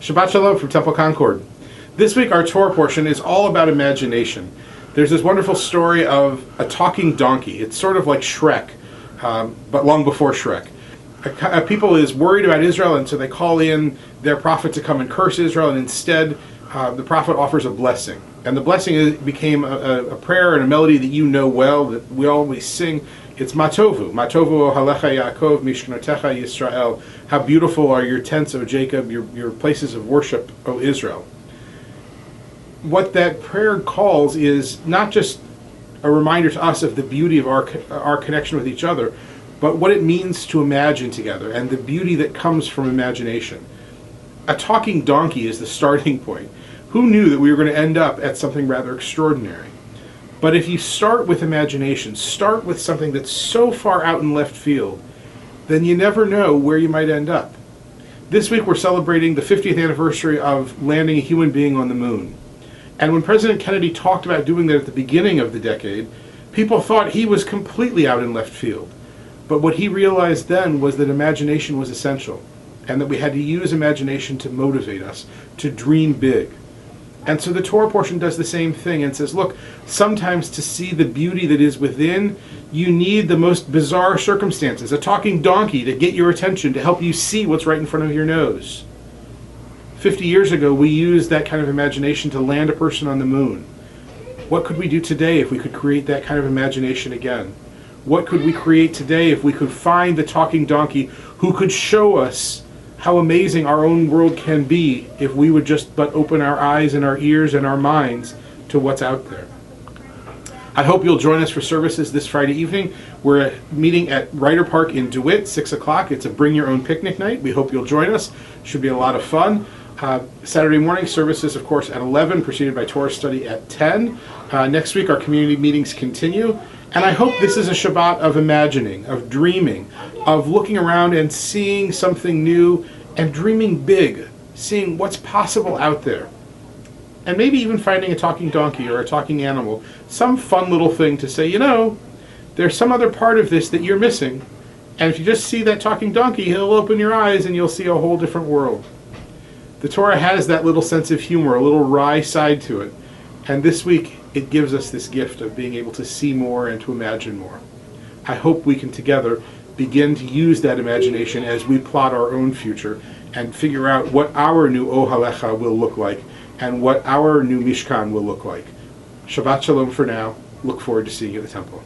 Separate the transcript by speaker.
Speaker 1: Shabbat Shalom from Temple Concord. This week our Torah portion is all about imagination. There's this wonderful story of a talking donkey. It's sort of like Shrek, but long before Shrek. A people is worried about Israel, and so they call in their prophet to come and curse Israel, and instead the prophet offers a blessing. And the blessing became a prayer and a melody that you know well, that we always sing. It's Matovu. Matovu ohalecha Yaakov mishkanotecha Yisrael. How beautiful are your tents, O Jacob, your places of worship, O Israel. What that prayer calls is not just a reminder to us of the beauty of our connection with each other, but what it means to imagine together and the beauty that comes from imagination. A talking donkey is the starting point. Who knew that we were going to end up at something rather extraordinary? But if you start with imagination, start with something that's so far out in left field, then you never know where you might end up. This week we're celebrating the 50th anniversary of landing a human being on the moon. And when President Kennedy talked about doing that at the beginning of the decade, people thought he was completely out in left field. But what he realized then was that imagination was essential, and that we had to use imagination to motivate us, to dream big. And so the Torah portion does the same thing and says, look, sometimes to see the beauty that is within, you need the most bizarre circumstances, a talking donkey to get your attention, to help you see what's right in front of your nose. 50 years ago, we used that kind of imagination to land a person on the moon. What could we do today if we could create that kind of imagination again? What could we create today if we could find the talking donkey who could show us how amazing our own world can be if we would just but open our eyes and our ears and our minds to what's out there. I hope you'll join us for services this Friday evening. We're meeting at Ryder Park in DeWitt, 6 o'clock. It's a bring your own picnic night. We hope you'll join us. Should be a lot of fun. Saturday morning services, of course, at 11, preceded by Torah study at 10. Next week our community meetings continue. And I hope this is a Shabbat of imagining, of dreaming, of looking around and seeing something new and dreaming big, seeing what's possible out there. And maybe even finding a talking donkey or a talking animal, some fun little thing to say, you know, there's some other part of this that you're missing. And if you just see that talking donkey, he'll open your eyes and you'll see a whole different world. The Torah has that little sense of humor, a little wry side to it. And this week, it gives us this gift of being able to see more and to imagine more. I hope we can together begin to use that imagination as we plot our own future and figure out what our new Ohalecha will look like and what our new Mishkan will look like. Shabbat Shalom for now. Look forward to seeing you at the temple.